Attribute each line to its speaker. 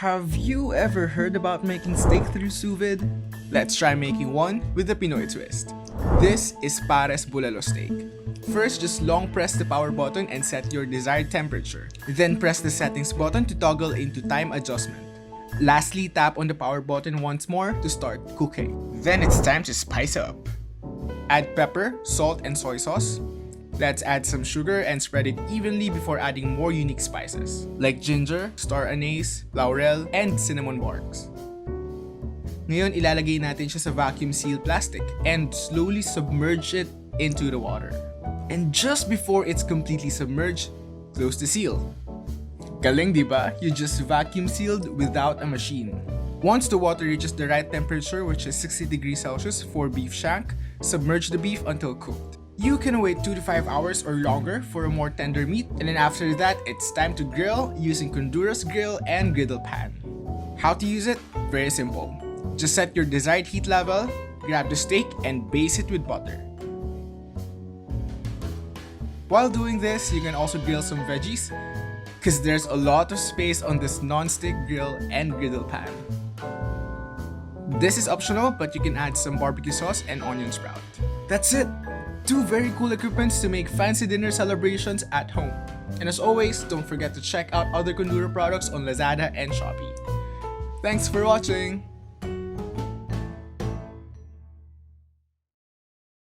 Speaker 1: Have you ever heard about making steak through sous vide? Let's try making one with a Pinoy twist. This is Pares Bulalo steak. First, just long press the power button and set your desired temperature. Then press the settings button to toggle into time adjustment. Lastly, tap on the power button once more to start cooking. Then it's time to spice up. Add pepper, salt, and soy sauce. Let's add some sugar and spread it evenly before adding more unique spices like ginger, star anise, laurel, and cinnamon barks. Ngayon, ilalagay natin siya sa vacuum seal plastic and slowly submerge it into the water. And just before it's completely submerged, close the seal. Galing, diba? You just vacuum sealed without a machine. Once the water reaches the right temperature, which is 60 degrees Celsius for beef shank, submerge the beef until cooked. You can wait 2 to 5 hours or longer for a more tender meat, and then after that, it's time to grill using Condura's grill and griddle pan. How to use it? Very simple. Just set your desired heat level, grab the steak, and baste it with butter. While doing this, you can also grill some veggies, because there's a lot of space on this non-stick grill and griddle pan. This is optional, but you can add some barbecue sauce and onion sprout. That's it! 2 very cool equipments to make fancy dinner celebrations at home. And as always, don't forget to check out other Condura products on Lazada and Shopee. Thanks for watching!